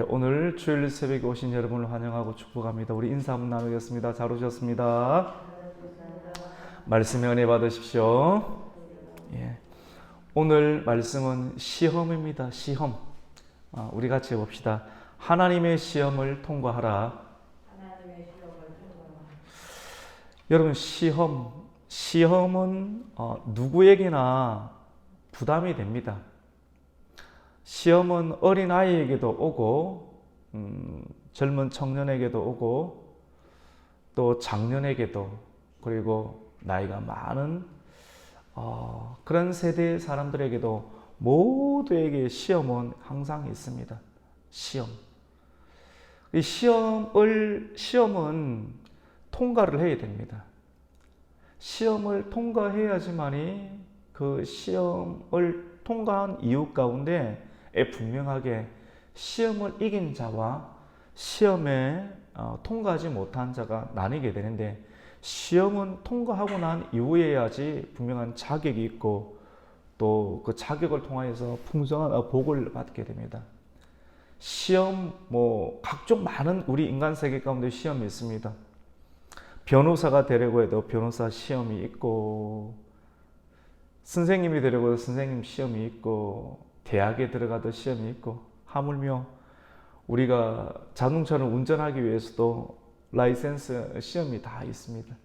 오늘 주일 새벽에 오신 여러분을 환영하고 축복합니다. 우리 인사 한번 나누겠습니다. 잘 오셨습니다. 말씀의 은혜 받으십시오. 예. 오늘 말씀은 시험입니다. 시험. 우리 같이 해봅시다. 하나님의 시험을 통과하라. 여러분, 시험은 누구에게나 부담이 됩니다. 시험은 어린아이에게도 오고 젊은 청년에게도 오고 또 장년에게도, 그리고 나이가 많은 그런 세대의 사람들에게도 모두에게 시험은 항상 있습니다. 이 시험은 통과를 해야 됩니다. 시험을 통과해야지만이 그 시험을 통과한 이유 가운데 분명하게 시험을 이긴 자와 시험에 통과하지 못한 자가 나뉘게 되는데, 시험은 통과하고 난 이후에야지 분명한 자격이 있고 또 그 자격을 통하여서 풍성한 복을 받게 됩니다. 시험, 각종 많은 우리 인간 세계 가운데 시험이 있습니다. 변호사가 되려고 해도 변호사 시험이 있고, 선생님이 되려고 해도 선생님 시험이 있고, 대학에 들어가도 시험이 있고, 하물며 우리가 자동차를 운전하기 위해서도 라이센스 시험이 다 있습니다.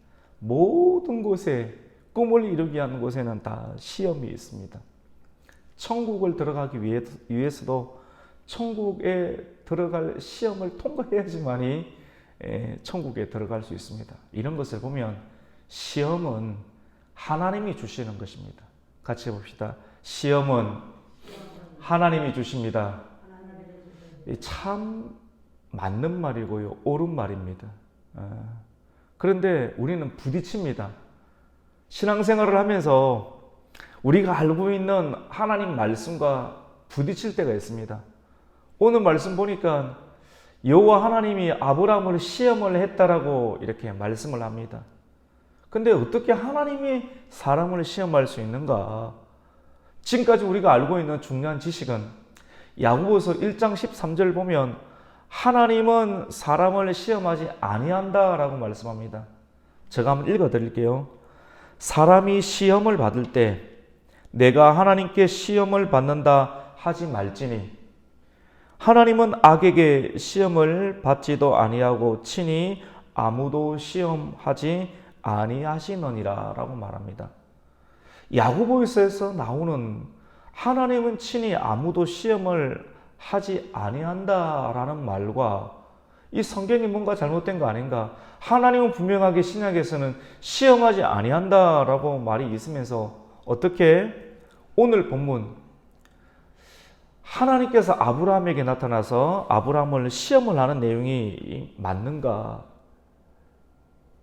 모든 곳에, 꿈을 이루기 위한 곳에는 다 시험이 있습니다. 천국을 들어가기 위해서도 천국에 들어갈 시험을 통과해야지만이 천국에 들어갈 수 있습니다. 이런 것을 보면 시험은 하나님이 주시는 것입니다. 같이 해봅시다. 시험은 하나님이 주십니다. 참 맞는 말이고요, 옳은 말입니다. 그런데 우리는 부딪힙니다. 신앙생활을 하면서 우리가 알고 있는 하나님 말씀과 부딪힐 때가 있습니다. 오늘 말씀 보니까 여호와 하나님이 아브라함을 시험을 했다라고 이렇게 말씀을 합니다. 근데 어떻게 하나님이 사람을 시험할 수 있는가? 지금까지 우리가 알고 있는 중요한 지식은 야고보서 1장 13절 보면 하나님은 사람을 시험하지 아니한다라고 말씀합니다. 제가 한번 읽어 드릴게요. 사람이 시험을 받을 때 내가 하나님께 시험을 받는다 하지 말지니 하나님은 악에게 시험을 받지도 아니하고 친히 아무도 시험하지 아니하시느니라 라고 말합니다. 야고보서에서 나오는 하나님은 친히 아무도 시험을 하지 아니한다라는 말과 이 성경이 뭔가 잘못된 거 아닌가? 하나님은 분명하게 신약에서는 시험하지 아니한다라고 말이 있으면서 어떻게 오늘 본문 하나님께서 아브라함에게 나타나서 아브라함을 시험을 하는 내용이 맞는가?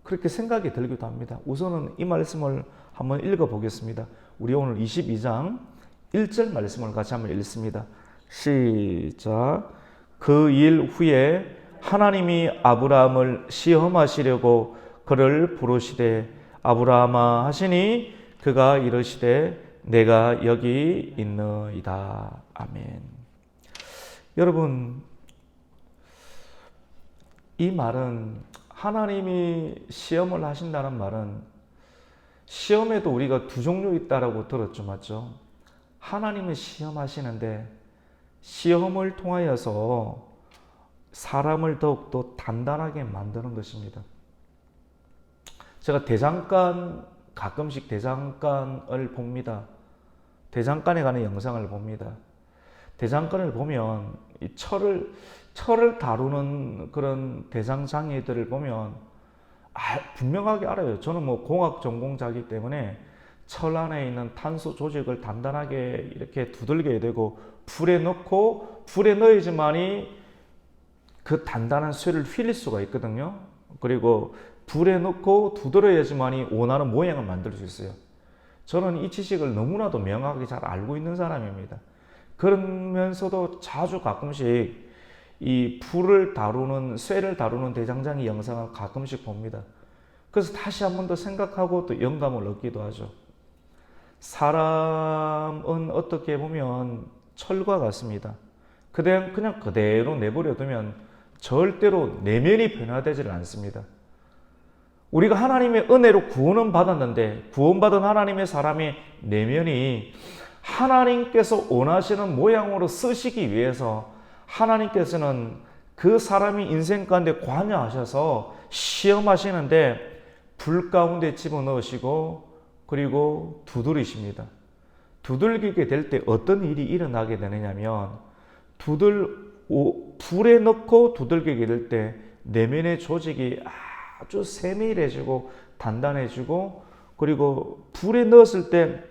그렇게 생각이 들기도 합니다. 우선은 이 말씀을 한번 읽어보겠습니다. 우리 오늘 22장 1절 말씀을 같이 한번 읽습니다. 시작. 그 일 후에 하나님이 아브라함을 시험하시려고 그를 부르시되 아브라함아 하시니 그가 이르시되 내가 여기 있느이다. 아멘. 여러분, 이 말은, 하나님이 시험을 하신다는 말은 시험에도 우리가 두 종류 있다라고 들었죠, 맞죠? 하나님은 시험하시는데 시험을 통하여서 사람을 더욱더 단단하게 만드는 것입니다. 제가 가끔씩 대장간을 봅니다. 대장간에 가는 영상을 봅니다. 대장간을 보면 이 철을 다루는 그런 대장장이들을 보면 분명하게 알아요. 저는 공학 전공자이기 때문에 철 안에 있는 탄소 조직을 단단하게 이렇게 두들겨야 되고 불에 넣어야지만이 그 단단한 쇠를 휘릴 수가 있거든요. 그리고 불에 넣고 두드려야지만이 원하는 모양을 만들 수 있어요. 저는 이 지식을 너무나도 명확하게 잘 알고 있는 사람입니다. 그러면서도 자주 가끔씩 이 불을 다루는, 쇠를 다루는 대장장이 영상을 가끔씩 봅니다. 그래서 다시 한 번 더 생각하고 또 영감을 얻기도 하죠. 사람은 어떻게 보면 철과 같습니다. 그냥 그대로 내버려두면 절대로 내면이 변화되지를 않습니다. 우리가 하나님의 은혜로 구원은 받았는데 구원받은 하나님의 사람의 내면이 하나님께서 원하시는 모양으로 쓰시기 위해서 하나님께서는 그 사람이 인생 가운데 관여하셔서 시험하시는데 불 가운데 집어넣으시고 그리고 두드리십니다. 두들기게 될 때 어떤 일이 일어나게 되느냐면 불에 넣고 두들기게 될 때 내면의 조직이 아주 세밀해지고 단단해지고 그리고 불에 넣었을 때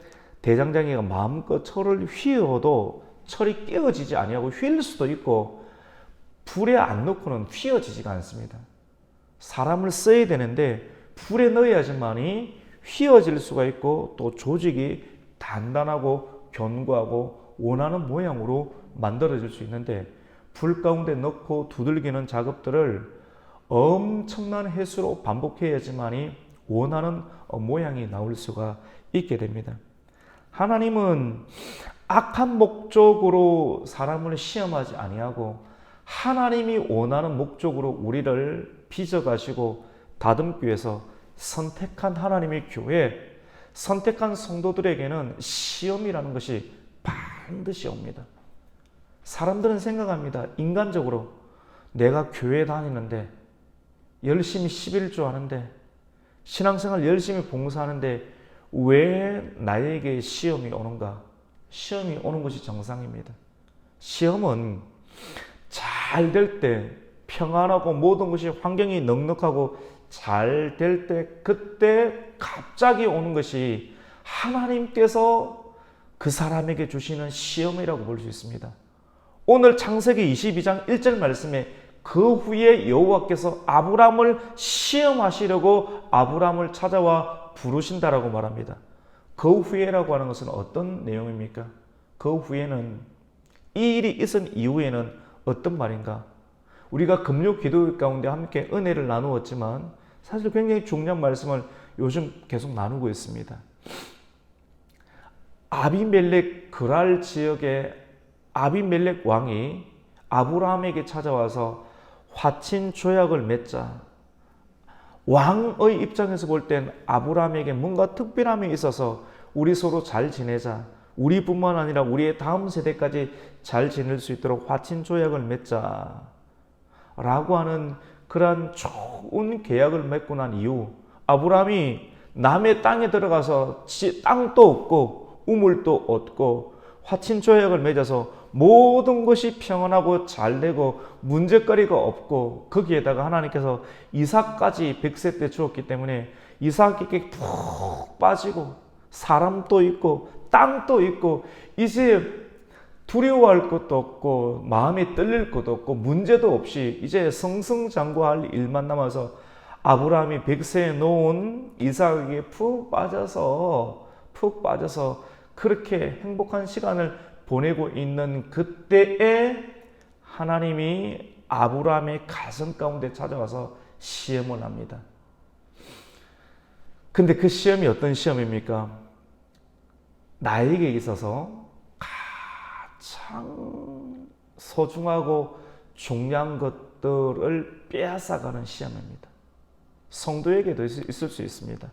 대장장이가 마음껏 철을 휘어도 철이 깨어지지 아니하고 휠 수도 있고 불에 안 넣고는 휘어지지가 않습니다. 사람을 써야 되는데 불에 넣어야지만이 휘어질 수가 있고 또 조직이 단단하고 견고하고 원하는 모양으로 만들어질 수 있는데 불 가운데 넣고 두들기는 작업들을 엄청난 횟수로 반복해야지만이 원하는 모양이 나올 수가 있게 됩니다. 하나님은 악한 목적으로 사람을 시험하지 아니하고 하나님이 원하는 목적으로 우리를 빚어가시고 다듬기 위해서 선택한 하나님의 교회, 선택한 성도들에게는 시험이라는 것이 반드시 옵니다. 사람들은 생각합니다. 인간적으로 내가 교회 다니는데 열심히 11조 하는데 신앙생활 열심히 봉사하는데 왜 나에게 시험이 오는가? 시험이 오는 것이 정상입니다. 시험은 잘 될 때 평안하고 모든 것이 환경이 넉넉하고 잘 될 때 그때 갑자기 오는 것이 하나님께서 그 사람에게 주시는 시험이라고 볼 수 있습니다. 오늘 창세기 22장 1절 말씀에 그 후에 여호와께서 아브람을 시험하시려고 아브람을 찾아와 부르신다라고 말합니다. 그 후에라고 하는 것은 어떤 내용입니까? 그 후에는 이 일이 있은 이후에는 어떤 말인가? 우리가 금요 기도 가운데 함께 은혜를 나누었지만 사실 굉장히 중요한 말씀을 요즘 계속 나누고 있습니다. 아비멜렉 그랄 지역의 아비멜렉 왕이 아브라함에게 찾아와서 화친 조약을 맺자 왕의 입장에서 볼 땐 아브라함에게 뭔가 특별함이 있어서 우리 서로 잘 지내자, 우리뿐만 아니라 우리의 다음 세대까지 잘 지낼 수 있도록 화친 조약을 맺자 라고 하는 그러한 좋은 계약을 맺고 난 이후 아브라함이 남의 땅에 들어가서 땅도 없고 우물도 없고 화친 조약을 맺어서 모든 것이 평안하고 잘되고 문제거리가 없고 거기에다가 하나님께서 이삭까지 100세 때 주었기 때문에 이삭에게 푹 빠지고 사람도 있고 땅도 있고 이제 두려워할 것도 없고 마음이 떨릴 것도 없고 문제도 없이 이제 승승장구할 일만 남아서 아브라함이 100세에 놓은 이삭에게 푹 빠져서 그렇게 행복한 시간을 보내고 있는 그때에 하나님이 아브라함의 가슴 가운데 찾아와서 시험을 합니다. 근데 그 시험이 어떤 시험입니까? 나에게 있어서 가장 소중하고 중요한 것들을 빼앗아가는 시험입니다. 성도에게도 있을 수 있습니다.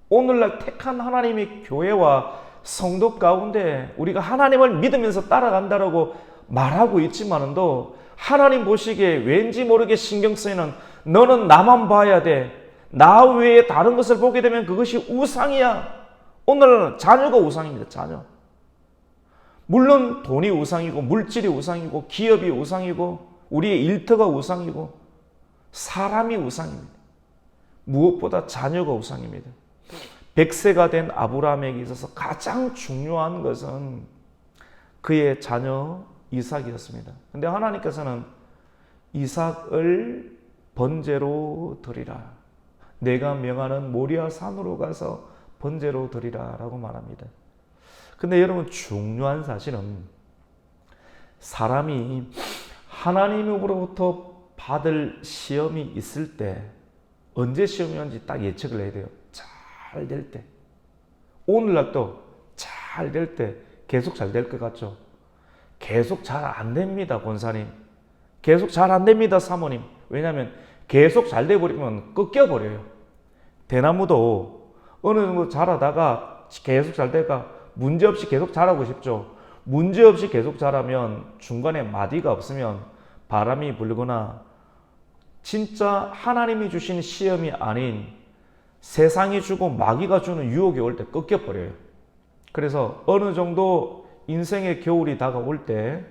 오늘날 택한 하나님의 교회와 성도 가운데 우리가 하나님을 믿으면서 따라간다라고 말하고 있지만도 하나님 보시기에 왠지 모르게 신경 쓰이는 너는 나만 봐야 돼. 나 외에 다른 것을 보게 되면 그것이 우상이야. 오늘은 자녀가 우상입니다. 자녀. 물론 돈이 우상이고 물질이 우상이고 기업이 우상이고 우리의 일터가 우상이고 사람이 우상입니다. 무엇보다 자녀가 우상입니다. 100세가 된 아브라함에게 있어서 가장 중요한 것은 그의 자녀 이삭이었습니다. 근데 하나님께서는 이삭을 번제로 드리라. 내가 명하는 모리아 산으로 가서 번제로 드리라 라고 말합니다. 근데 여러분 중요한 사실은 사람이 하나님으로부터 받을 시험이 있을 때 언제 시험이 오는지 딱 예측을 해야 돼요. 잘 될 때. 오늘날도 잘 될 때 계속 잘 될 것 같죠? 계속 잘 안 됩니다, 권사님. 계속 잘 안 됩니다, 사모님. 왜냐하면 계속 잘 돼버리면 꺾여버려요. 대나무도 어느 정도 자라다가 계속 잘 되다가 문제없이 계속 자라고 싶죠. 문제없이 계속 자라면 중간에 마디가 없으면 바람이 불거나 진짜 하나님이 주신 시험이 아닌 세상이 주고 마귀가 주는 유혹이 올 때 꺾여버려요. 그래서 어느 정도 인생의 겨울이 다가올 때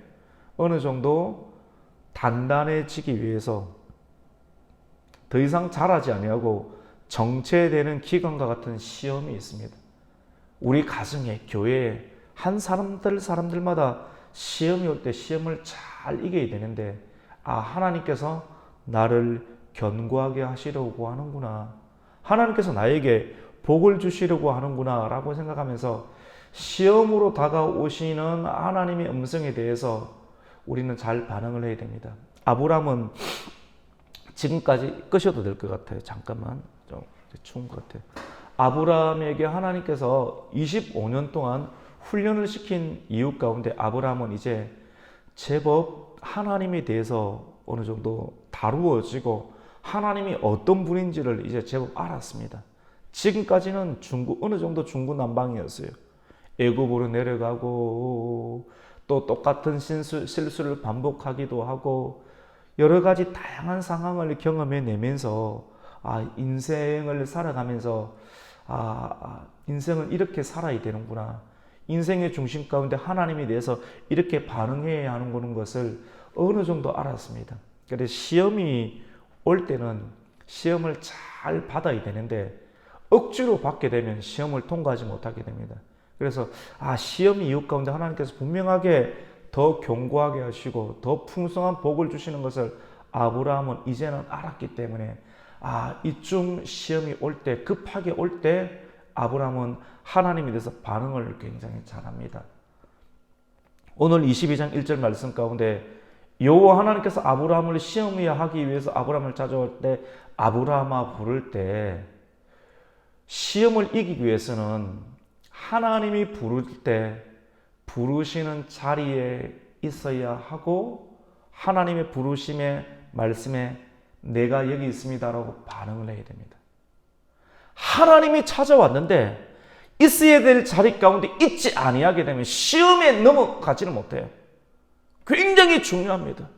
어느 정도 단단해지기 위해서 더 이상 자라지 아니하고 정체되는 기간과 같은 시험이 있습니다. 우리 가정에, 교회에 한 사람들마다 시험이 올 때 시험을 잘 이겨야 되는데 하나님께서 나를 견고하게 하시려고 하는구나. 하나님께서 나에게 복을 주시려고 하는구나 라고 생각하면서 시험으로 다가오시는 하나님의 음성에 대해서 우리는 잘 반응을 해야 됩니다. 아브라함은 지금까지 끄셔도 될 것 같아요. 잠깐만, 좀 추운 것 같아요. 아브라함에게 하나님께서 25년 동안 훈련을 시킨 이유 가운데 아브라함은 이제 제법 하나님에 대해서 어느 정도 다루어지고 하나님이 어떤 분인지를 이제 제법 알았습니다. 지금까지는 어느 정도 중구난방이었어요. 애굽으로 내려가고 또 똑같은 실수를 반복하기도 하고 여러 가지 다양한 상황을 경험해내면서 인생을 살아가면서 인생은 이렇게 살아야 되는구나. 인생의 중심 가운데 하나님에 대해서 이렇게 반응해야 하는 것을 어느 정도 알았습니다. 그래서 시험이 올 때는 시험을 잘 받아야 되는데 억지로 받게 되면 시험을 통과하지 못하게 됩니다. 그래서 시험 이유 가운데 하나님께서 분명하게 더 견고하게 하시고 더 풍성한 복을 주시는 것을 아브라함은 이제는 알았기 때문에 이쯤 시험이 올 때, 급하게 올 때 아브라함은 하나님에 대해서 반응을 굉장히 잘합니다. 오늘 22장 1절 말씀 가운데 여호와 하나님께서 아브라함을 시험하게 하기 위해서 아브라함을 찾아올 때 아브라함아 부를 때 시험을 이기기 위해서는 하나님이 부를 때 부르시는 자리에 있어야 하고 하나님의 부르심의 말씀에 내가 여기 있습니다라고 반응을 해야 됩니다. 하나님이 찾아왔는데 있어야 될 자리 가운데 있지 아니하게 되면 시험에 넘어가지는 못해요. 굉장히 중요합니다.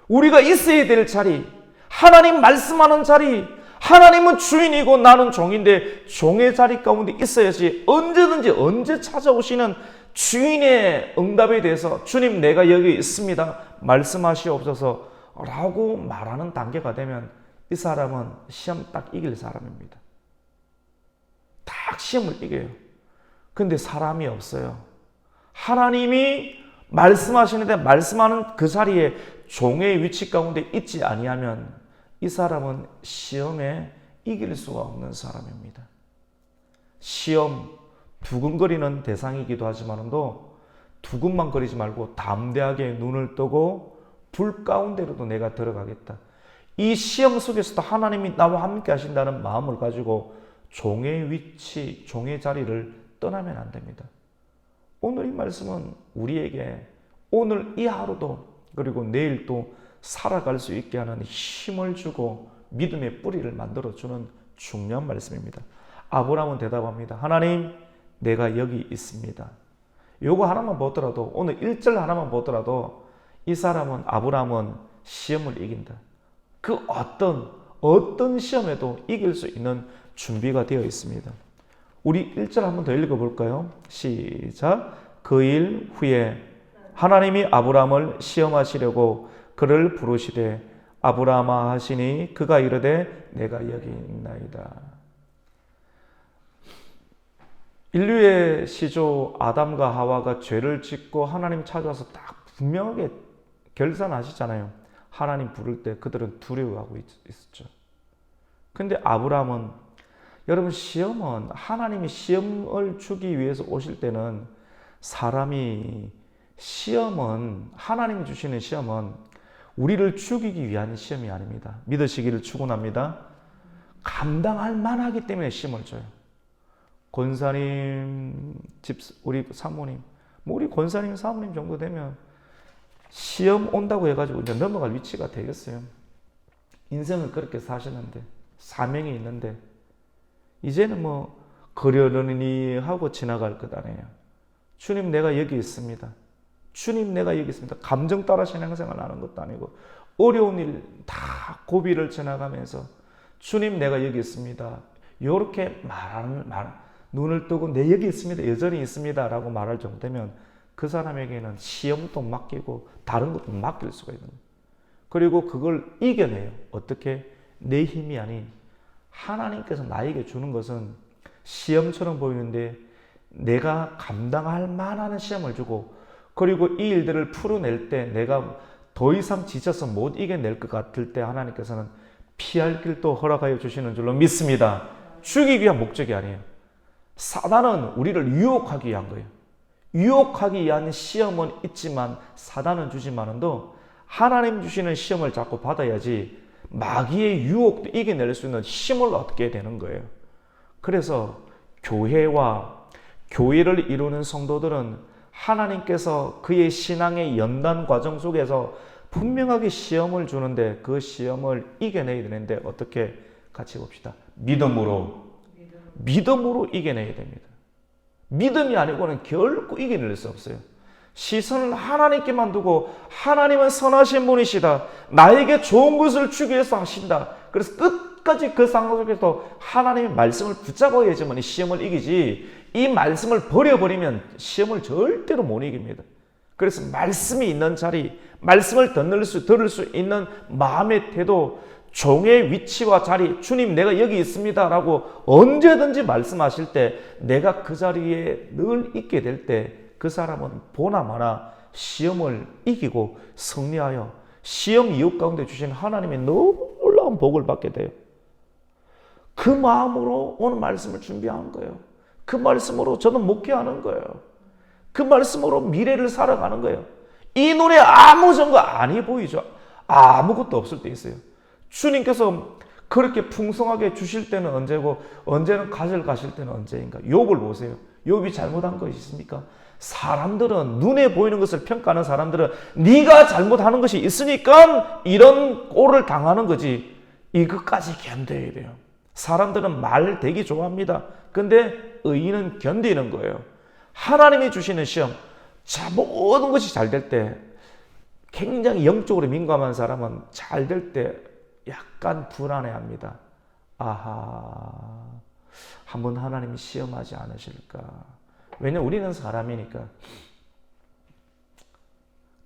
우리가 있어야 될 자리, 하나님 말씀하는 자리, 하나님은 주인이고 나는 종인데 종의 자리 가운데 있어야지 언제든지 언제 찾아오시는 주인의 응답에 대해서 주님 내가 여기 있습니다 말씀하시옵소서 라고 말하는 단계가 되면 이 사람은 시험 딱 이길 사람입니다. 딱 시험을 이겨요. 근데 사람이 없어요. 하나님이 말씀하시는데 말씀하는 그 자리에 종의 위치 가운데 있지 아니하면 이 사람은 시험에 이길 수가 없는 사람입니다. 시험, 두근거리는 대상이기도 하지만도 두근만 거리지 말고 담대하게 눈을 뜨고 불 가운데로도 내가 들어가겠다. 이 시험 속에서도 하나님이 나와 함께 하신다는 마음을 가지고 종의 위치, 종의 자리를 떠나면 안 됩니다. 오늘 이 말씀은 우리에게 오늘 이 하루도 그리고 내일도 살아갈 수 있게 하는 힘을 주고 믿음의 뿌리를 만들어주는 중요한 말씀입니다. 아브라함은 대답합니다. 하나님, 내가 여기 있습니다. 요거 하나만 보더라도 오늘 1절 하나만 보더라도 이 사람은 아브라함은 시험을 이긴다. 그 어떤 시험에도 이길 수 있는 준비가 되어 있습니다. 우리 1절 한번 더 읽어볼까요? 시작. 그 일 후에 하나님이 아브라함을 시험하시려고 그를 부르시되 아브라함아 하시니 그가 이르되 내가 여기 있나이다. 인류의 시조 아담과 하와가 죄를 짓고 하나님 찾아와서 딱 분명하게 결산하시잖아요. 하나님 부를 때 그들은 두려워하고 있었죠. 근데 아브라함은 여러분 시험은 하나님이 시험을 주기 위해서 오실 때는 시험은 하나님이 주시는 시험은 우리를 죽이기 위한 시험이 아닙니다. 믿으시기를 축원합니다. 감당할 만하기 때문에 시험을 줘요. 권사님, 우리 사모님, 우리 권사님, 사모님 정도 되면 시험 온다고 해가지고 이제 넘어갈 위치가 되겠어요? 인생을 그렇게 사시는데, 사명이 있는데, 이제는 뭐, 그러려니 하고 지나갈 것 아니에요. 주님, 내가 여기 있습니다. 주님, 내가 여기 있습니다. 감정 따라 신앙생활 하는 것도 아니고, 어려운 일 다 고비를 지나가면서, 주님, 내가 여기 있습니다. 이렇게 눈을 뜨고, 내 여기 있습니다. 여전히 있습니다. 라고 말할 정도면, 그 사람에게는 시험도 맡기고, 다른 것도 맡길 수가 있는 거예요. 그리고 그걸 이겨내요. 어떻게? 내 힘이 아닌 하나님께서 나에게 주는 것은 시험처럼 보이는데 내가 감당할 만한 시험을 주고, 그리고 이 일들을 풀어낼 때 내가 더 이상 지쳐서 못 이겨낼 것 같을 때 하나님께서는 피할 길도 허락하여 주시는 줄로 믿습니다. 죽이기 위한 목적이 아니에요. 사단은 우리를 유혹하기 위한 거예요. 유혹하기 위한 시험은 있지만 사단은 주지만도 하나님 주시는 시험을 자꾸 받아야지 마귀의 유혹도 이겨낼 수 있는 힘을 얻게 되는 거예요. 그래서 교회와 교회를 이루는 성도들은 하나님께서 그의 신앙의 연단 과정 속에서 분명하게 시험을 주는데 그 시험을 이겨내야 되는데 어떻게? 같이 봅시다. 믿음으로 이겨내야 됩니다. 믿음이 아니고는 결코 이겨낼 수 없어요. 시선을 하나님께만 두고 하나님은 선하신 분이시다. 나에게 좋은 것을 주기 위해서 하신다. 그래서 끝까지 그 상황 속에서 하나님의 말씀을 붙잡아야지만 이 시험을 이기지, 이 말씀을 버려버리면 시험을 절대로 못 이깁니다. 그래서 말씀이 있는 자리, 말씀을 들을 수 있는 마음의 태도, 종의 위치와 자리, 주님 내가 여기 있습니다 라고 언제든지 말씀하실 때 내가 그 자리에 늘 있게 될 때 그 사람은 보나마나 시험을 이기고 승리하여 시험 이웃 가운데 주신 하나님의 놀라운 복을 받게 돼요. 그 마음으로 오늘 말씀을 준비한 거예요. 그 말씀으로 저는 목회하는 거예요. 그 말씀으로 미래를 살아가는 거예요. 이 눈에 아무 증거 아니 보이죠? 아무것도 없을 때 있어요. 주님께서 그렇게 풍성하게 주실 때는 언제고 언제는 가실 때는 언제인가? 욥을 보세요. 욥이 잘못한 것이 있습니까? 사람들은 눈에 보이는 것을 평가하는 사람들은 네가 잘못하는 것이 있으니까 이런 꼴을 당하는 거지 이것까지 견뎌야 돼요. 사람들은 말 되게 좋아합니다. 근데 의인은 견디는 거예요. 하나님이 주시는 시험, 자 모든 것이 잘 될 때 굉장히 영적으로 민감한 사람은 잘 될 때 약간 불안해합니다. 아하, 한번 하나님이 시험하지 않으실까? 왜냐면 우리는 사람이니까.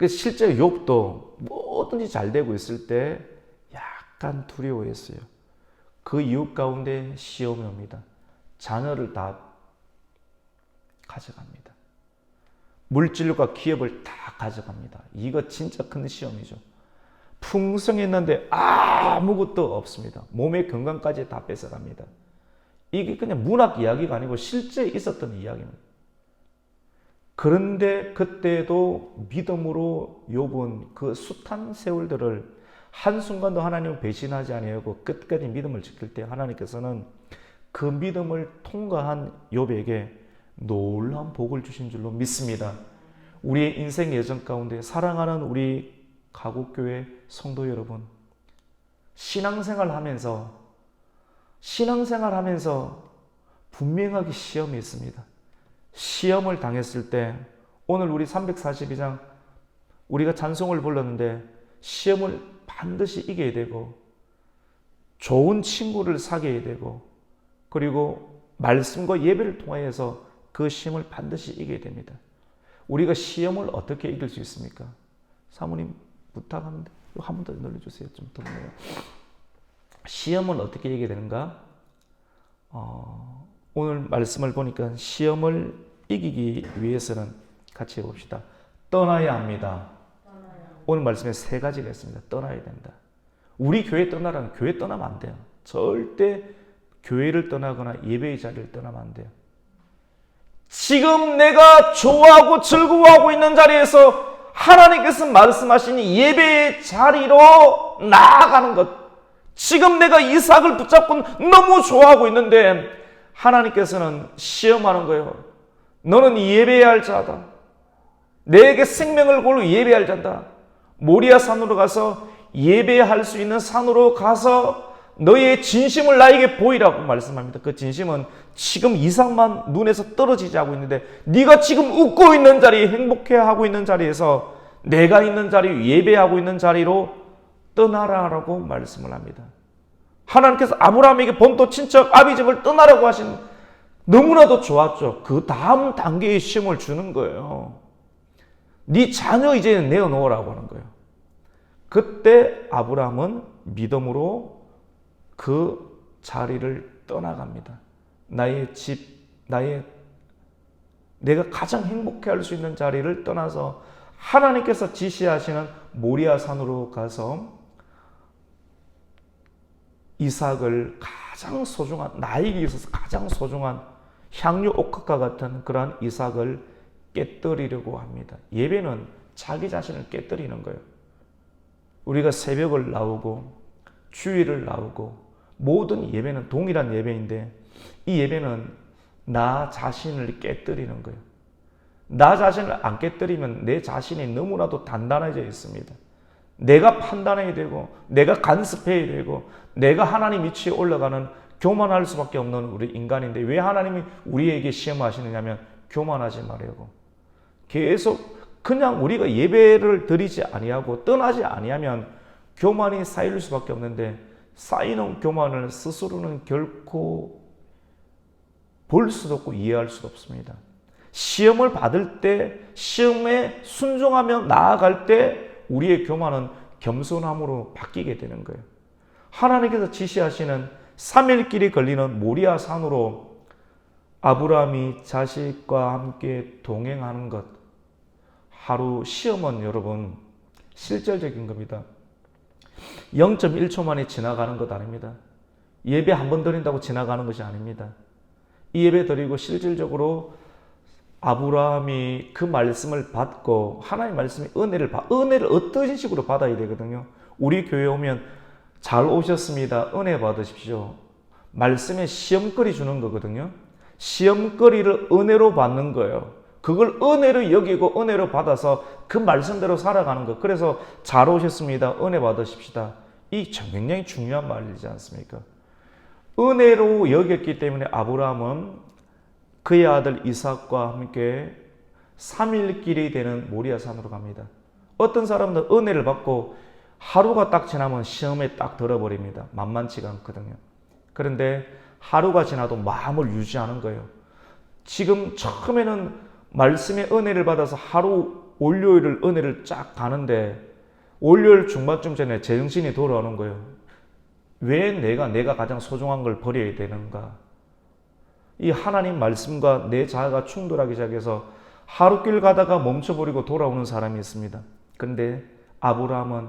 실제 욥도 뭐든지 잘 되고 있을 때 약간 두려워했어요. 그 이웃 가운데 시험이 옵니다. 자녀를 다 가져갑니다. 물질과 기업을 다 가져갑니다. 이거 진짜 큰 시험이죠. 풍성했는데 아무것도 없습니다. 몸의 건강까지 다 뺏어갑니다. 이게 그냥 문학 이야기가 아니고 실제 있었던 이야기입니다. 그런데 그때도 믿음으로 욥은 그 숱한 세월들을 한순간도 하나님을 배신하지 아니하고 끝까지 믿음을 지킬 때 하나님께서는 그 믿음을 통과한 욥에게 놀라운 복을 주신 줄로 믿습니다. 우리의 인생 여정 가운데 사랑하는 우리 가곡교회 성도 여러분, 신앙생활 하면서 분명하게 시험이 있습니다. 시험을 당했을 때 오늘 우리 342장 우리가 찬송을 불렀는데 시험을 반드시 이겨야 되고 좋은 친구를 사귀어야 되고 그리고 말씀과 예배를 통하여서 그 시험을 반드시 이겨야 됩니다. 우리가 시험을 어떻게 이길 수 있습니까? 사모님 부탁하는데 한 번 더 눌러주세요. 좀 덥네요. 시험은 어떻게 이겨야 되는가? 오늘 말씀을 보니까 시험을 이기기 위해서는 같이 해봅시다. 떠나야 합니다. 오늘 말씀에 세 가지가 있습니다. 떠나야 된다. 우리 교회 떠나라는 교회 떠나면 안 돼요. 절대 교회를 떠나거나 예배의 자리를 떠나면 안 돼요. 지금 내가 좋아하고 즐거워하고 있는 자리에서 하나님께서 말씀하신 예배의 자리로 나아가는 것. 지금 내가 이삭을 붙잡고 너무 좋아하고 있는데 하나님께서는 시험하는 거예요. 너는 예배해야 할 자다. 내게 생명을 걸고 예배할 자다. 모리아 산으로 가서 예배할 수 있는 산으로 가서 너의 진심을 나에게 보이라고 말씀합니다. 그 진심은 지금 이삭만 눈에서 떨어지지 않고 있는데 네가 지금 웃고 있는 자리, 행복해하고 있는 자리에서 내가 있는 자리, 예배하고 있는 자리로 떠나라라고 말씀을 합니다. 하나님께서 아브라함에게 본토 친척 아비집을 떠나라고 하신 너무나도 좋았죠. 그 다음 단계의 시험을 주는 거예요. 네 자녀 이제 내어놓으라고 하는 거예요. 그때 아브라함은 믿음으로 그 자리를 떠나갑니다. 나의 집, 내가 가장 행복해할 수 있는 자리를 떠나서 하나님께서 지시하시는 모리아 산으로 가서 이삭을 가장 소중한, 나에게 있어서 가장 소중한 향유 옥합과 같은 그러한 이삭을 깨뜨리려고 합니다. 예배는 자기 자신을 깨뜨리는 거예요. 우리가 새벽을 나오고 주일을 나오고 모든 예배는 동일한 예배인데 이 예배는 나 자신을 깨뜨리는 거예요. 나 자신을 안 깨뜨리면 내 자신이 너무나도 단단해져 있습니다. 내가 판단해야 되고 내가 간섭해야 되고 내가 하나님 위치에 올라가는 교만할 수밖에 없는 우리 인간인데 왜 하나님이 우리에게 시험하시느냐면 교만하지 말라고. 계속 그냥 우리가 예배를 드리지 아니하고 떠나지 아니하면 교만이 쌓일 수밖에 없는데 쌓이는 교만을 스스로는 결코 볼 수도 없고 이해할 수도 없습니다. 시험을 받을 때 시험에 순종하며 나아갈 때 우리의 교만은 겸손함으로 바뀌게 되는 거예요. 하나님께서 지시하시는 3일 길이 걸리는 모리아 산으로 아브라함이 자식과 함께 동행하는 것. 하루 시험은 여러분 실질적인 겁니다. 0.1초 만에 지나가는 것 아닙니다. 예배 한 번 드린다고 지나가는 것이 아닙니다. 이 예배 드리고 실질적으로 아브라함이 그 말씀을 받고 하나님의 말씀의 은혜를 어떤 식으로 받아야 되거든요. 우리 교회 오면 잘 오셨습니다. 은혜 받으십시오. 말씀에 시험거리 주는 거거든요. 시험거리를 은혜로 받는 거예요. 그걸 은혜로 여기고 은혜로 받아서 그 말씀대로 살아가는 거. 그래서 잘 오셨습니다. 은혜 받으십시다. 이 굉장히 중요한 말이지 않습니까? 은혜로 여겼기 때문에 아브라함은 그의 아들 이삭과 함께 3일 길이 되는 모리아 산으로 갑니다. 어떤 사람들 은혜를 받고 하루가 딱 지나면 시험에 딱 들어버립니다. 만만치가 않거든요. 그런데 하루가 지나도 마음을 유지하는 거예요. 지금 처음에는 말씀의 은혜를 받아서 하루 월요일을 은혜를 쫙 가는데 월요일 중반쯤 전에 제정신이 돌아오는 거예요. 왜 내가 가장 소중한 걸 버려야 되는가? 이 하나님 말씀과 내 자아가 충돌하기 시작해서 하루길 가다가 멈춰버리고 돌아오는 사람이 있습니다. 그런데 아브라함은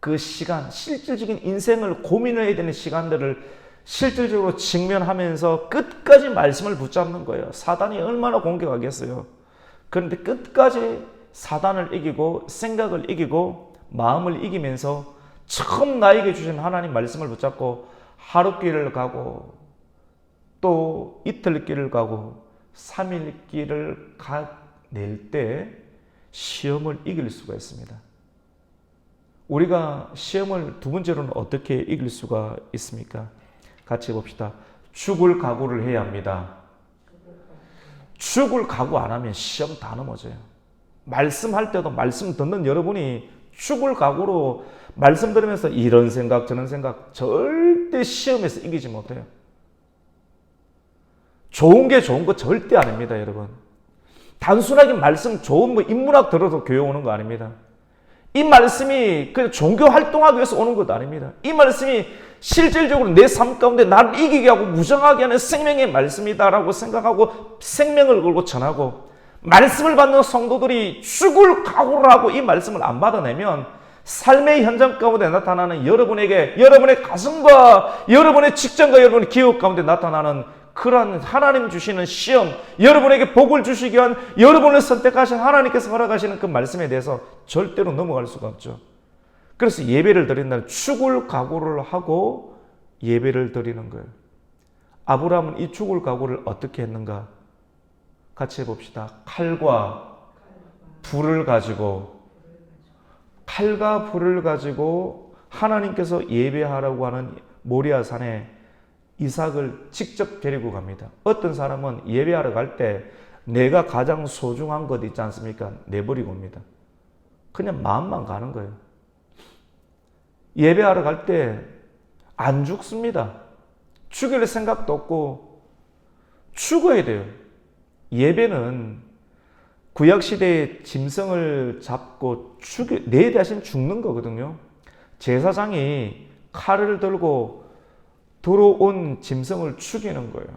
그 시간, 실질적인 인생을 고민해야 되는 시간들을 실질적으로 직면하면서 끝까지 말씀을 붙잡는 거예요. 사단이 얼마나 공격하겠어요. 그런데 끝까지 사단을 이기고 생각을 이기고 마음을 이기면서 처음 나에게 주신 하나님 말씀을 붙잡고 하루길을 가고 또 이틀 길을 가고 3일 길을 가낼 때 시험을 이길 수가 있습니다. 우리가 시험을 두 번째로는 어떻게 이길 수가 있습니까? 같이 봅시다. 죽을 각오를 해야 합니다. 죽을 각오 안 하면 시험 다 넘어져요. 말씀할 때도 말씀 듣는 여러분이 죽을 각오로 말씀 들으면서 이런 생각 저런 생각 절대 시험에서 이기지 못해요. 좋은 게 좋은 거 절대 아닙니다, 여러분. 단순하게 말씀 좋은 거 인문학 들어서 교회 오는 거 아닙니다. 이 말씀이 그냥 종교 활동하기 위해서 오는 것도 아닙니다. 이 말씀이 실질적으로 내 삶 가운데 나를 이기게 하고 무장하게 하는 생명의 말씀이다라고 생각하고 생명을 걸고 전하고 말씀을 받는 성도들이 죽을 각오를 하고 이 말씀을 안 받아내면 삶의 현장 가운데 나타나는 여러분에게 여러분의 가슴과 여러분의 직장과 여러분의 기업 가운데 나타나는 그러한 하나님 주시는 시험, 여러분에게 복을 주시기 위한 여러분을 선택하신 하나님께서 허락하시는 그 말씀에 대해서 절대로 넘어갈 수가 없죠. 그래서 예배를 드린다는 죽을 각오를 하고 예배를 드리는 거예요. 아브라함은 이 죽을 각오를 어떻게 했는가? 같이 해봅시다. 칼과 불을 가지고 칼과 불을 가지고 하나님께서 예배하라고 하는 모리아 산에 이삭을 직접 데리고 갑니다. 어떤 사람은 예배하러 갈 때 내가 가장 소중한 것 있지 않습니까? 내버리고 옵니다. 그냥 마음만 가는 거예요. 예배하러 갈 때 안 죽습니다. 죽일 생각도 없고 죽어야 돼요. 예배는 구약시대에 짐승을 잡고 내 대신 죽는 거거든요. 제사장이 칼을 들고 들어온 짐승을 죽이는 거예요.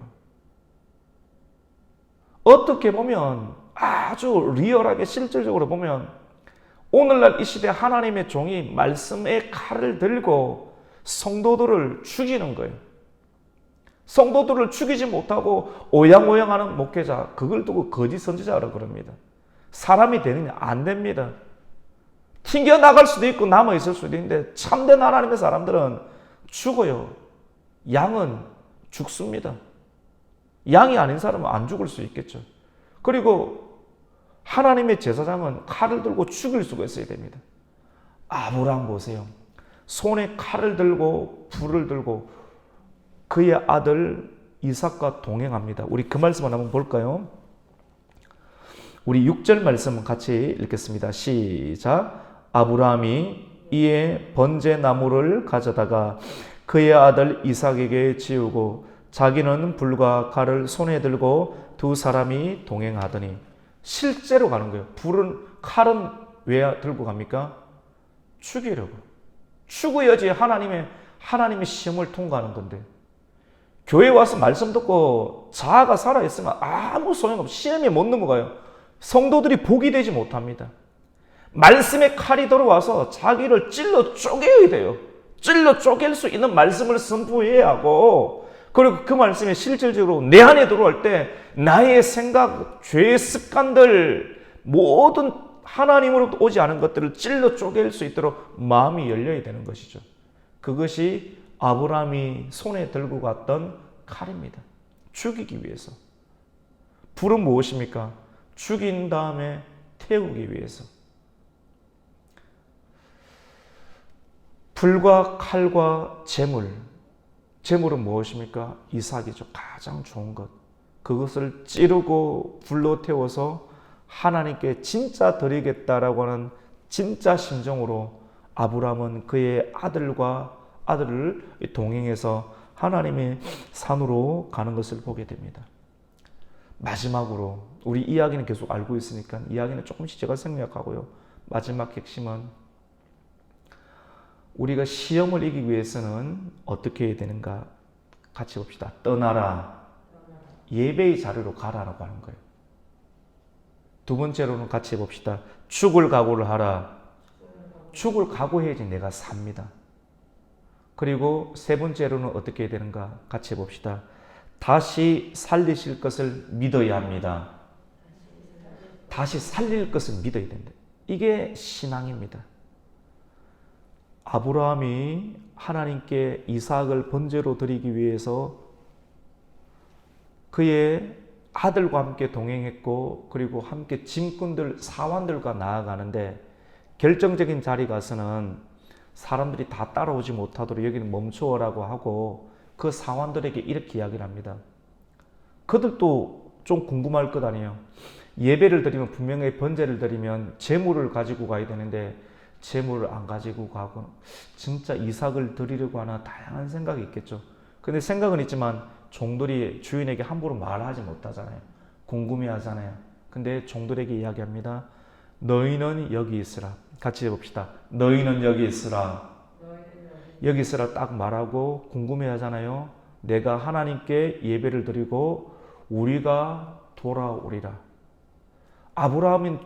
어떻게 보면 아주 리얼하게 실질적으로 보면 오늘날 이 시대 하나님의 종이 말씀의 칼을 들고 성도들을 죽이는 거예요. 성도들을 죽이지 못하고 오양오양하는 목회자, 그걸 두고 거짓 선지자라고 그럽니다. 사람이 되느냐? 안 됩니다. 튕겨나갈 수도 있고 남아있을 수도 있는데 참된 하나님의 사람들은 죽어요. 양은 죽습니다. 양이 아닌 사람은 안 죽을 수 있겠죠. 그리고 하나님의 제사장은 칼을 들고 죽일 수가 있어야 됩니다. 아브라함 보세요. 손에 칼을 들고 불을 들고 그의 아들 이삭과 동행합니다. 우리 그 말씀을 한번 볼까요? 우리 6절 말씀 같이 읽겠습니다. 시작. 아브라함이 이에 번제 나무를 가져다가 그의 아들 이삭에게 지우고 자기는 불과 칼을 손에 들고 두 사람이 동행하더니 실제로 가는 거예요. 칼은 왜 들고 갑니까? 죽이려고. 죽어야지 하나님의 시험을 통과하는 건데. 교회 와서 말씀 듣고 자아가 살아있으면 아무 소용없어. 시험에 못 넘어가요. 성도들이 복이 되지 못합니다. 말씀의 칼이 들어와서 자기를 찔러 쪼개야 돼요. 찔러 쪼갤 수 있는 말씀을 선포해야 하고, 그리고 그 말씀이 실질적으로 내 안에 들어올 때 나의 생각, 죄의 습관들, 모든 하나님으로부터 오지 않은 것들을 찔러 쪼갤 수 있도록 마음이 열려야 되는 것이죠. 그것이 아브라함이 손에 들고 갔던 칼입니다. 죽이기 위해서. 불은 무엇입니까? 죽인 다음에 태우기 위해서. 불과 칼과 재물은 무엇입니까? 이삭이죠. 가장 좋은 것. 그것을 찌르고 불로 태워서 하나님께 진짜 드리겠다라고 하는 진짜 심정으로 아브라함은 그의 아들을 동행해서 하나님의 산으로 가는 것을 보게 됩니다. 마지막으로 우리 이야기는 계속 알고 있으니까 이야기는 조금씩 제가 생략하고요. 마지막 핵심은 우리가 시험을 이기기 위해서는 어떻게 해야 되는가 같이 봅시다. 떠나라. 예배의 자리로 가라라고 하는 거예요. 두 번째로는 같이 봅시다. 죽을 각오를 하라. 죽을 각오해야지 내가 삽니다. 그리고 세 번째로는 어떻게 해야 되는가 같이 봅시다. 다시 살리실 것을 믿어야 합니다. 다시 살릴 것을 믿어야 된다. 이게 신앙입니다. 아브라함이 하나님께 이삭을 번제로 드리기 위해서 그의 아들과 함께 동행했고, 그리고 함께 짐꾼들, 사환들과 나아가는데 결정적인 자리 가서는 사람들이 다 따라오지 못하도록 여기는 멈추어라고 하고 그 사환들에게 이렇게 이야기를 합니다. 그들도 좀 궁금할 것 아니에요. 예배를 드리면 분명히 번제를 드리면 재물을 가지고 가야 되는데 재물을 안 가지고 가고 진짜 이삭을 드리려고 하나 다양한 생각이 있겠죠. 근데 생각은 있지만 종들이 주인에게 함부로 말하지 못하잖아요. 궁금해하잖아요. 근데 종들에게 이야기합니다. 너희는 여기 있으라. 같이 해봅시다. 너희는 여기 있으라. 여기 있으라 딱 말하고 궁금해하잖아요. 내가 하나님께 예배를 드리고 우리가 돌아오리라. 아브라함은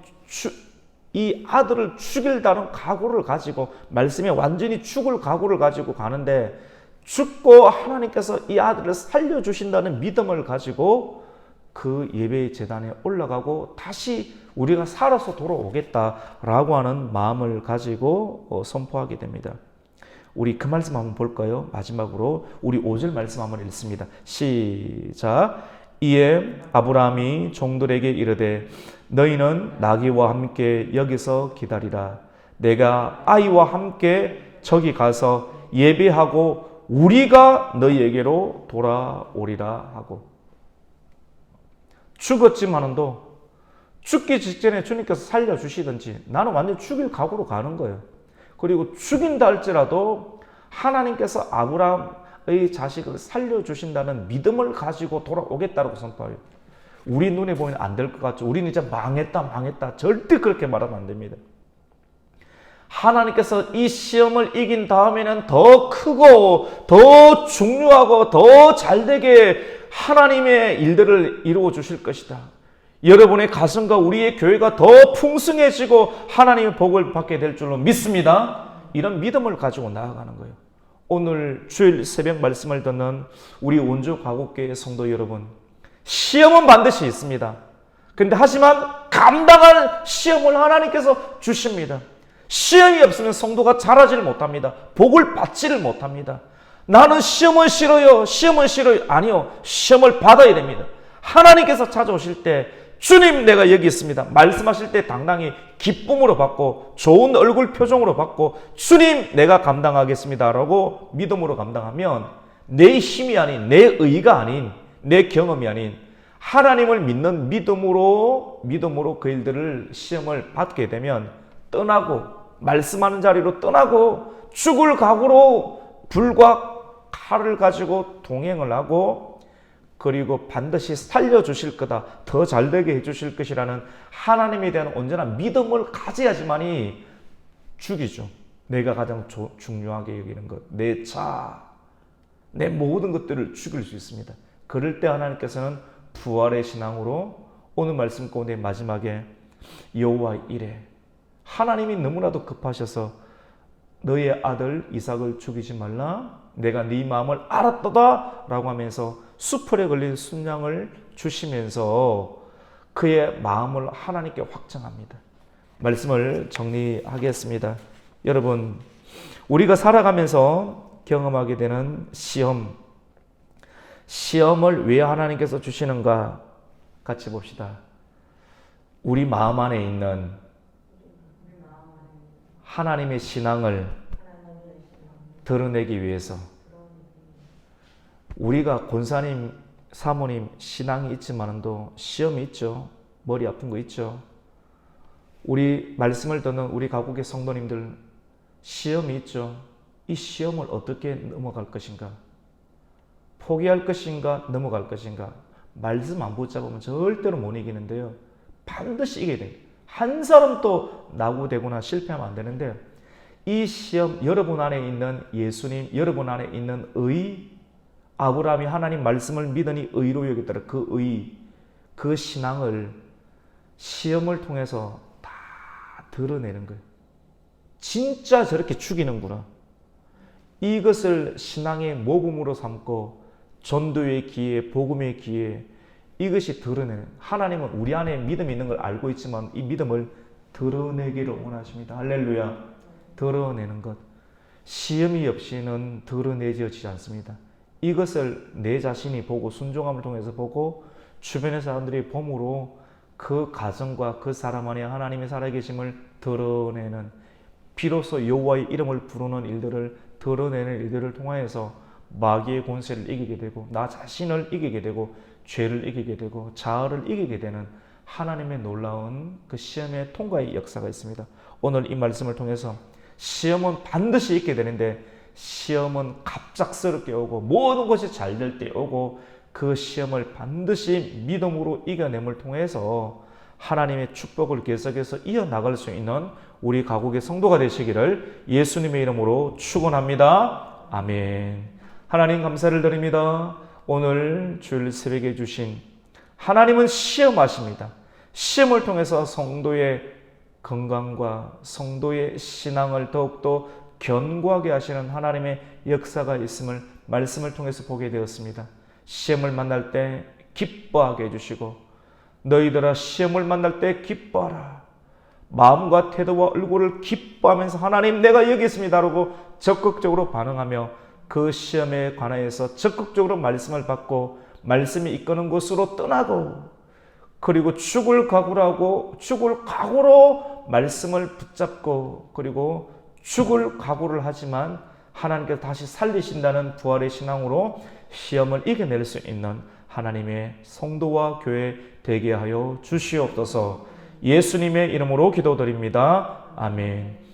이 아들을 죽일다는 각오를 가지고 말씀에 완전히 죽을 각오를 가지고 가는데 죽고 하나님께서 이 아들을 살려주신다는 믿음을 가지고 그 예배의 제단에 올라가고 다시 우리가 살아서 돌아오겠다라고 하는 마음을 가지고 선포하게 됩니다. 우리 그 말씀 한번 볼까요? 마지막으로 우리 5절 말씀 한번 읽습니다. 시작. 이에 아브라함이 종들에게 이르되 너희는 나귀와 함께 여기서 기다리라. 내가 아이와 함께 저기 가서 예배하고 우리가 너희에게로 돌아오리라 하고, 죽었지만도 죽기 직전에 주님께서 살려주시든지 나는 완전 죽일 각오로 가는 거예요. 그리고 죽인다 할지라도 하나님께서 아브라함의 자식을 살려주신다는 믿음을 가지고 돌아오겠다고 선포해요. 우리 눈에 보면 안 될 것 같죠. 우리는 이제 망했다. 절대 그렇게 말하면 안 됩니다. 하나님께서 이 시험을 이긴 다음에는 더 크고 더 중요하고 더 잘되게 하나님의 일들을 이루어 주실 것이다. 여러분의 가슴과 우리의 교회가 더 풍성해지고 하나님의 복을 받게 될 줄로 믿습니다. 이런 믿음을 가지고 나아가는 거예요. 오늘 주일 새벽 말씀을 듣는 우리 원주 가곡교회 성도 여러분, 시험은 반드시 있습니다. 그런데 하지만 감당할 시험을 하나님께서 주십니다. 시험이 없으면 성도가 자라지를 못합니다. 복을 받지를 못합니다. 나는 시험은 싫어요. 아니요. 시험을 받아야 됩니다. 하나님께서 찾아오실 때 주님 내가 여기 있습니다. 말씀하실 때 당당히 기쁨으로 받고 좋은 얼굴 표정으로 받고 주님 내가 감당하겠습니다 라고 믿음으로 감당하면 내 힘이 아닌, 내 의가 아닌, 내 경험이 아닌 하나님을 믿는 믿음으로 그 일들을 시험을 받게 되면 떠나고 말씀하는 자리로 떠나고 죽을 각오로 불과 칼을 가지고 동행을 하고 그리고 반드시 살려주실 거다. 더 잘되게 해주실 것이라는 하나님에 대한 온전한 믿음을 가져야지만이 죽이죠. 내가 가장 중요하게 여기는 것, 내 자, 내 모든 것들을 죽일 수 있습니다. 그럴 때 하나님께서는 부활의 신앙으로 오늘 말씀 가운데 마지막에 여호와 이레, 하나님이 너무나도 급하셔서 너의 아들 이삭을 죽이지 말라. 내가 네 마음을 알았도다 라고 하면서 수풀에 걸린 순양을 주시면서 그의 마음을 하나님께 확정합니다. 말씀을 정리하겠습니다. 여러분, 우리가 살아가면서 경험하게 되는 시험을 왜 하나님께서 주시는가 같이 봅시다. 우리 마음 안에 있는 하나님의 신앙을 드러내기 위해서. 우리가 권사님, 사모님 신앙이 있지만도 시험이 있죠. 머리 아픈 거 있죠. 우리 말씀을 듣는 우리 가곡의 성도님들 시험이 있죠. 이 시험을 어떻게 넘어갈 것인가? 포기할 것인가? 넘어갈 것인가? 말씀 안 붙잡으면 절대로 못 이기는데요. 반드시 이겨야 돼요. 한 사람도 낙오되거나 실패하면 안 되는데 이 시험, 여러분 안에 있는 예수님, 여러분 안에 있는 의, 아브라함이 하나님 말씀을 믿으니 의로 여겼더라. 그 의, 그 신앙을 시험을 통해서 다 드러내는 거예요. 진짜 저렇게 죽이는구나. 이것을 신앙의 모범으로 삼고 전도의 기회, 복음의 기회, 이것이 드러내는, 하나님은 우리 안에 믿음이 있는 걸 알고 있지만 이 믿음을 드러내기를 원하십니다. 할렐루야. 드러내는 것. 시험이 없이는 드러내지지 않습니다. 이것을 내 자신이 보고 순종함을 통해서 보고 주변의 사람들이 봄으로 그 가정과 그 사람 안에 하나님의 살아계심을 드러내는, 비로소 여호와의 이름을 부르는 일들을 드러내는 일들을 통하여서 마귀의 권세를 이기게 되고 나 자신을 이기게 되고 죄를 이기게 되고 자아를 이기게 되는 하나님의 놀라운 그 시험의 통과의 역사가 있습니다. 오늘 이 말씀을 통해서 시험은 반드시 있게 되는데 시험은 갑작스럽게 오고 모든 것이 잘 될 때 오고 그 시험을 반드시 믿음으로 이겨냄을 통해서 하나님의 축복을 계속해서 이어나갈 수 있는 우리 가곡의 성도가 되시기를 예수님의 이름으로 축원합니다. 아멘. 하나님 감사를 드립니다. 오늘 주일 새벽에 주신 하나님은 시험하십니다. 시험을 통해서 성도의 건강과 성도의 신앙을 더욱더 견고하게 하시는 하나님의 역사가 있음을 말씀을 통해서 보게 되었습니다. 시험을 만날 때 기뻐하게 해주시고 너희들아 시험을 만날 때 기뻐하라. 마음과 태도와 얼굴을 기뻐하면서 하나님 내가 여기 있습니다 라고 적극적으로 반응하며 그 시험에 관하여서 적극적으로 말씀을 받고 말씀이 이끄는 곳으로 떠나고 그리고 죽을 각오로 말씀을 붙잡고 그리고 죽을 각오를 하지만 하나님께서 다시 살리신다는 부활의 신앙으로 시험을 이겨낼 수 있는 하나님의 성도와 교회 되게 하여 주시옵소서. 예수님의 이름으로 기도드립니다. 아멘.